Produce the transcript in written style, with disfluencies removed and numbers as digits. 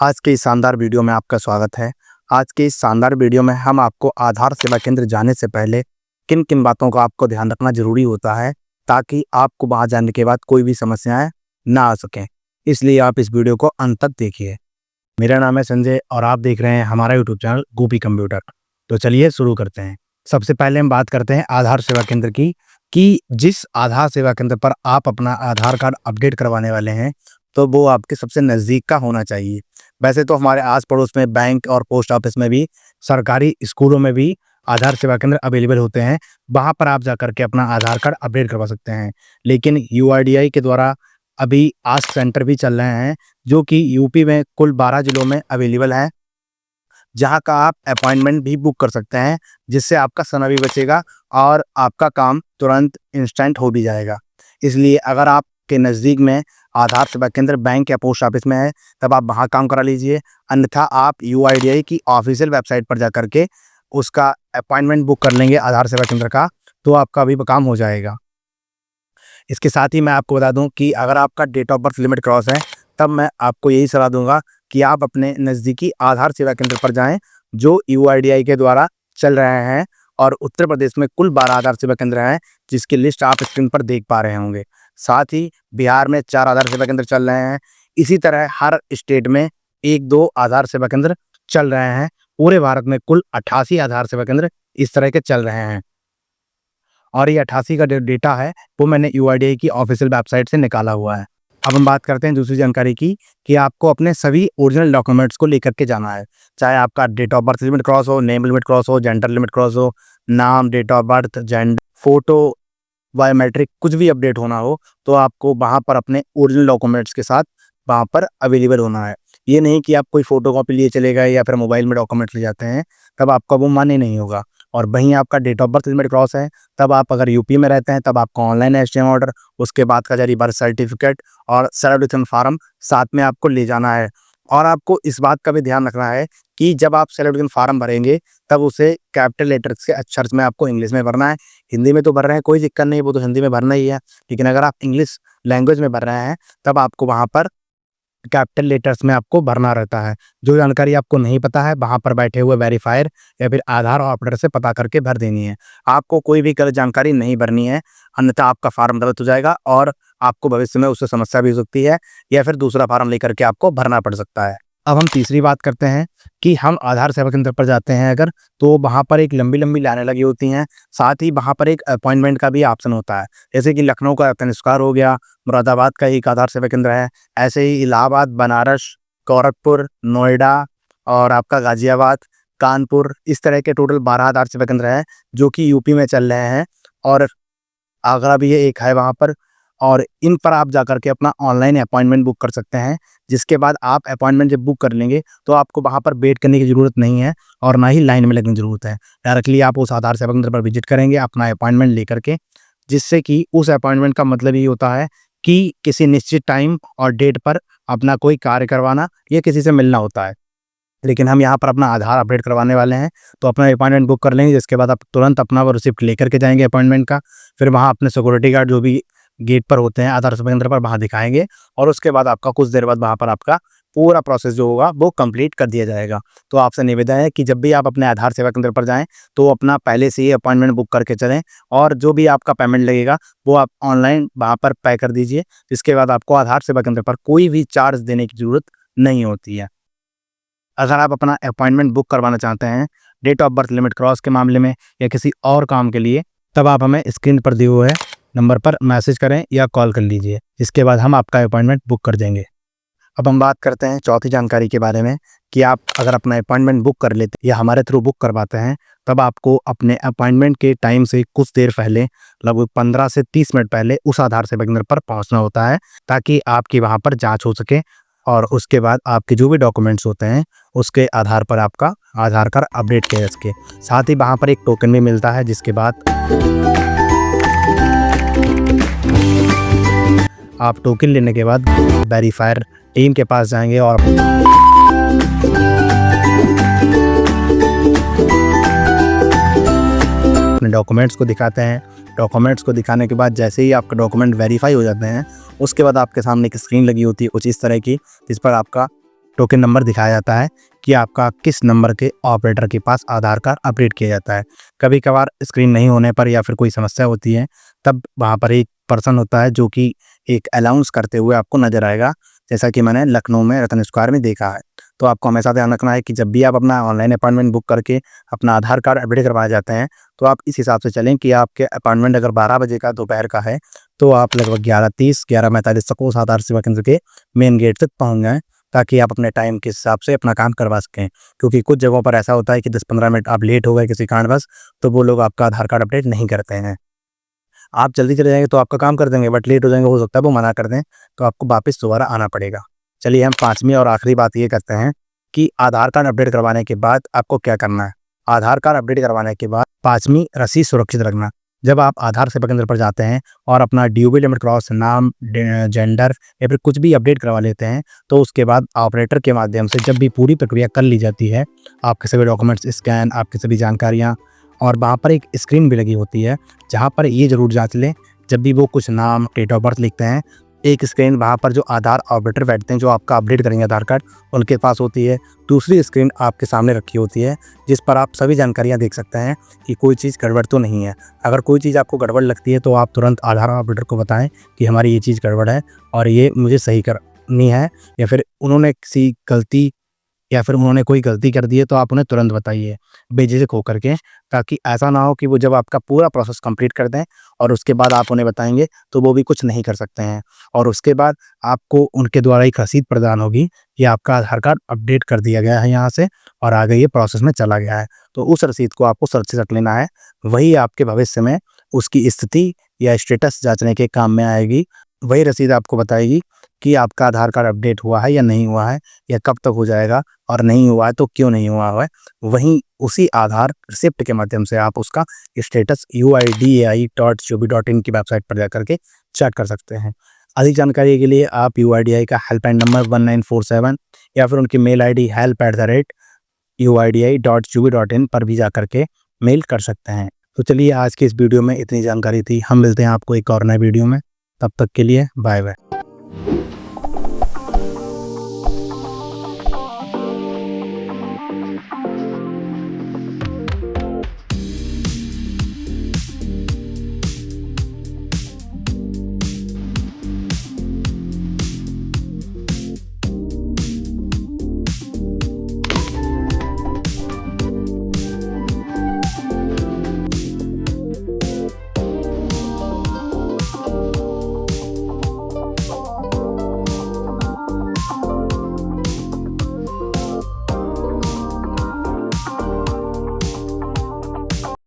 आज के इस शानदार वीडियो में आपका स्वागत है। आज के इस शानदार वीडियो में हम आपको आधार सेवा केंद्र जाने से पहले किन-किन बातों का आपको ध्यान रखना ज़रूरी होता है, ताकि आपको वहाँ जाने के बाद कोई भी समस्याएँ ना आ सकें। इसलिए आप इस वीडियो को अंत तक देखिए। मेरा नाम है संजय और आप देख रहे हैं हमारा यूट्यूब चैनल गोपी कंप्यूटर। तो चलिए शुरू करते हैं। सबसे पहले हम बात करते हैं आधार सेवा केंद्र की, कि जिस आधार सेवा केंद्र पर आप अपना आधार कार्ड अपडेट करवाने वाले हैं, तो वो आपके सबसे नज़दीक का होना चाहिए। वैसे तो हमारे आस-पड़ोस में बैंक और पोस्ट ऑफिस में भी, सरकारी स्कूलों में भी आधार सेवा केंद्र अवेलेबल होते हैं। वहाँ पर आप जाकर के अपना आधार कार्ड अपडेट करवा सकते हैं। लेकिन यूआईडीआई के द्वारा अभी आस्क सेंटर भी चल रहे हैं, जो कि यूपी में कुल 12 जिलों में अवेलेबल हैं, जहाँ का आप अपॉइंटमेंट भी बुक कर सकते हैं, जिससे आपका समय भी बचेगा और आपका काम तुरंत इंस्टेंट हो भी जाएगा। इसलिए अगर आपके नज़दीक में आधार सेवा केंद्र बैंक या पोस्ट ऑफिस में है, तब आप वहाँ काम करा लीजिए। अन्यथा आप यूआईडीआई की ऑफिशियल वेबसाइट पर जाकर के उसका अपॉइंटमेंट बुक कर लेंगे आधार सेवा केंद्र का, तो आपका भी काम हो जाएगा। इसके साथ ही मैं आपको बता दूं कि अगर आपका date of birth limit cross है, तब मैं आपको यही सलाह दूंगा कि आप अपने नज़दीकी आधार सेवा केंद्र पर जाएं, जो यूआईडीआई के द्वारा चल रहे हैं। और उत्तर प्रदेश में कुल 12 आधार सेवा केंद्र हैं, जिसकी लिस्ट आप स्क्रीन पर देख पा रहे होंगे। साथ ही बिहार में 4 आधार सेवा केंद्र चल रहे हैं। इसी तरह हर स्टेट में 1-2 आधार सेवा केंद्र चल रहे हैं। पूरे भारत में कुल 88 आधार सेवा केंद्र इस तरह के चल रहे हैं। और ये 88 का डेटा है, वो मैंने यूआईडीआई की ऑफिशियल वेबसाइट से निकाला हुआ है। अब हम बात करते हैं दूसरी जानकारी की, कि आपको अपने सभी ओरिजिनल डॉक्यूमेंट्स को लेकर के जाना है। चाहे आपका date of birth limit cross हो, नेम लिमिट क्रॉस हो, जेंडर लिमिट क्रॉस हो, नाम, date of birth, gender, photo, biometric कुछ भी अपडेट होना हो, तो आपको वहाँ पर अपने ओरिजिनल डॉक्यूमेंट्स के साथ वहाँ पर अवेलेबल होना है। ये नहीं कि आप कोई फोटोकॉपी लिए चले गए या फिर मोबाइल में डॉक्यूमेंट्स ले जाते हैं, तब आपका वो मान्य नहीं होगा। और वहीं आपका date of birth limit cross है, तब आप अगर यूपी में रहते हैं, तब आपको ऑनलाइन एसटीएम ऑर्डर, उसके बाद का जारी बर्थ सर्टिफिकेट और सेल्फ डिक्लेरेशन फॉर्म साथ में आपको ले जाना है। और आपको इस बात का भी ध्यान रखना है कि जब आप सेल्फ डिक्लेरेशन फॉर्म भरेंगे, तब उसे कैपिटल लेटर्स के अक्षर में आपको इंग्लिश में भरना है। हिंदी में तो भर रहे हैं, कोई दिक्कत नहीं, वो तो हिंदी में भरना ही है। लेकिन अगर आप इंग्लिश लैंग्वेज में भर रहे हैं, तब आपको वहाँ पर कैपिटल लेटर्स में आपको भरना रहता है। जो जानकारी आपको नहीं पता है, वहाँ पर बैठे हुए वेरीफायर या फिर आधार ऑपरेटर से पता करके भर देनी है। आपको कोई भी गलत जानकारी नहीं भरनी है, अन्यथा आपका फार्म गलत हो जाएगा और आपको भविष्य में उससे समस्या भी हो सकती है, या फिर दूसरा फार्म लेकर के आपको भरना पड़ सकता है। अब हम तीसरी बात करते हैं कि हम आधार सेवा केंद्र पर जाते हैं अगर, तो वहाँ पर एक लंबी-लंबी लाइनें लगी होती हैं। साथ ही वहाँ पर एक अपॉइंटमेंट का भी ऑप्शन होता है। जैसे कि लखनऊ का तनिष्कार हो गया, मुरादाबाद का एक आधार सेवा केंद्र है। ऐसे ही इलाहाबाद, बनारस, गोरखपुर, नोएडा और आपका गाज़ियाबाद, कानपुर, इस तरह के टोटल 12 आधार सेवा केंद्र हैं, जो कि यूपी में चल रहे हैं। और आगरा भी एक है वहाँ पर। और इन पर आप जाकर के अपना ऑनलाइन अपॉइंटमेंट बुक कर सकते हैं। जिसके बाद आप अपॉइंटमेंट जब बुक कर लेंगे, तो आपको वहाँ पर वेट करने की ज़रूरत नहीं है और ना ही लाइन में लगने की ज़रूरत है। डायरेक्टली आप उस आधार सेवा केंद्र पर विजिट करेंगे अपना अपॉइंटमेंट लेकर के, जिससे कि उस अपॉइंटमेंट का मतलब ये होता है कि किसी निश्चित टाइम और डेट पर अपना कोई कार्य करवाना या किसी से मिलना होता है। लेकिन हम यहाँ पर अपना आधार अपडेट करवाने वाले हैं, तो अपना अपॉइंटमेंट बुक कर लेंगे। जिसके बाद आप तुरंत अपना वो रिसिप्ट लेकर के जाएंगे अपॉइंटमेंट का। फिर वहाँ अपने सिक्योरिटी गार्ड जो भी गेट पर होते हैं आधार सेवा केंद्र पर, वहाँ दिखाएंगे और उसके बाद आपका कुछ देर बाद वहाँ पर आपका पूरा प्रोसेस जो होगा वो कंप्लीट कर दिया जाएगा। तो आपसे निवेदन है कि जब भी आप अपने आधार सेवा केंद्र पर जाएं, तो अपना पहले से ही अपॉइंटमेंट बुक करके चलें और जो भी आपका पेमेंट लगेगा वो आप ऑनलाइन वहाँ पर पे कर दीजिए। जिसके बाद आपको आधार सेवा केंद्र पर कोई भी चार्ज देने की ज़रूरत नहीं होती है। अगर आप अपना अपॉइंटमेंट बुक करवाना चाहते हैं date of birth limit cross के मामले में या किसी और काम के लिए, तब आप हमें स्क्रीन पर दिए हुए नंबर पर मैसेज करें या कॉल कर लीजिए। इसके बाद हम आपका अपॉइंटमेंट बुक कर देंगे। अब हम बात करते हैं चौथी जानकारी के बारे में, कि आप अगर अपना अपॉइंटमेंट बुक कर लेते या हमारे थ्रू बुक करवाते हैं, तब आपको अपने अपॉइंटमेंट के टाइम से कुछ देर पहले, लगभग 15 से 30 मिनट पहले उस आधार सेवा केंद्र पर पहुंचना होता है, ताकि आपकी वहां पर जांच हो सके। और उसके बाद आपके जो भी डॉक्यूमेंट्स होते हैं, उसके आधार पर आपका आधार कार्ड अपडेट किया जा सके। साथ ही वहाँ पर एक टोकन भी मिलता है, जिसके बाद आप टोकन लेने के बाद वेरीफायर टीम के पास जाएंगे और अपने डॉक्यूमेंट्स को दिखाते हैं। डॉक्यूमेंट्स को दिखाने के बाद जैसे ही आपका डॉक्यूमेंट वेरीफाई हो जाते हैं, उसके बाद आपके सामने एक स्क्रीन लगी होती है कुछ इस तरह की, जिस पर आपका टोकन नंबर दिखाया जाता है कि आपका किस नंबर के ऑपरेटर के पास आधार कार्ड अपडेट किया जाता है। कभी कभार स्क्रीन नहीं होने पर या फिर कोई समस्या होती है, तब वहाँ पर एक पर्सन होता है जो कि एक अनाउंस करते हुए आपको नज़र आएगा, जैसा कि मैंने लखनऊ में रतन स्क्वायर में देखा है। तो आपको हमेशा ध्यान रखना है कि जब भी आप अपना ऑनलाइन अपॉइंटमेंट बुक करके अपना आधार कार्ड अपडेट करवाए जाते हैं, तो आप इस हिसाब से चलें कि आपके अपॉइंटमेंट अगर 12 बजे का दोपहर का है, तो आप लगभग 11:30 11:45 तक उस आधार सेवा केंद्र के मेन गेट तक पहुँच जाएँ, ताकि आप अपने टाइम के हिसाब से अपना काम करवा सकें। क्योंकि कुछ जगहों पर ऐसा होता है कि 10-15 मिनट आप लेट हो गए किसी कारणवश, तो वो लोग आपका आधार कार्ड अपडेट नहीं करते हैं। आप जल्दी चले जाएँगे तो आपका काम कर देंगे, बट लेट हो जाएँगे, हो सकता है वो मना कर दें, तो आपको वापस दोबारा आना पड़ेगा। चलिए हम 5वीं और आखिरी बात ये करते हैं कि आधार कार्ड अपडेट करवाने के बाद आपको क्या करना है। आधार कार्ड अपडेट करवाने के बाद 5वीं रसीद सुरक्षित रखना। जब आप आधार सेवा केंद्र पर जाते हैं और अपना ड्यूबी लिमिट क्रॉस, नाम, जेंडर या फिर कुछ भी अपडेट करवा लेते हैं, तो उसके बाद ऑपरेटर के माध्यम से जब भी पूरी प्रक्रिया कर ली जाती है, आपके सभी डॉक्यूमेंट्स स्कैन, आपकी सभी जानकारियाँ, और वहाँ पर एक स्क्रीन भी लगी होती है, जहाँ पर ये ज़रूर जाँच लें, जब भी वो कुछ नाम, डेट ऑफ बर्थ लिखते हैं, एक स्क्रीन वहाँ पर जो आधार ऑपरेटर बैठते हैं, जो आपका अपडेट करेंगे आधार कार्ड, उनके पास होती है। दूसरी स्क्रीन आपके सामने रखी होती है, जिस पर आप सभी जानकारियाँ देख सकते हैं कि कोई चीज़ गड़बड़ तो नहीं है। अगर कोई चीज़ आपको गड़बड़ लगती है, तो आप तुरंत आधार ऑपरेटर को बताएँ कि हमारी ये चीज़ गड़बड़ है और ये मुझे सही करनी है, या फिर उन्होंने कोई गलती कर दी है, तो आप उन्हें तुरंत बताइए, बेझिझक होकर के, ताकि ऐसा ना हो कि वो जब आपका पूरा प्रोसेस कंप्लीट कर दें और उसके बाद आप उन्हें बताएँगे, तो वो भी कुछ नहीं कर सकते हैं। और उसके बाद आपको उनके द्वारा एक रसीद प्रदान होगी कि आपका आधार कार्ड अपडेट कर दिया गया है यहाँ से और आगे ये प्रोसेस में चला गया है। तो उस रसीद को आपको सुरक्षित रख लेना है, वही आपके भविष्य में उसकी स्थिति या स्टेटस जाँचने के काम में आएगी। वही रसीद आपको बताएगी कि आपका आधार कार्ड अपडेट हुआ है या नहीं हुआ है, या कब तक हो जाएगा, और नहीं हुआ है तो क्यों नहीं हुआ है। वहीं उसी आधार रिसिप्ट के माध्यम से आप उसका स्टेटस uidai.gov.in की वेबसाइट पर जाकर के चेक कर सकते हैं। अधिक जानकारी के लिए आप UIDAI का हेल्पलाइन नंबर 1947 या फिर उनकी मेल आईडी help@uidi.gov.in पर भी जाकर के मेल कर सकते हैं। तो चलिए, आज की इस वीडियो में इतनी जानकारी थी। हम मिलते हैं आपको एक और नए वीडियो में, तब तक के लिए बाय बाय।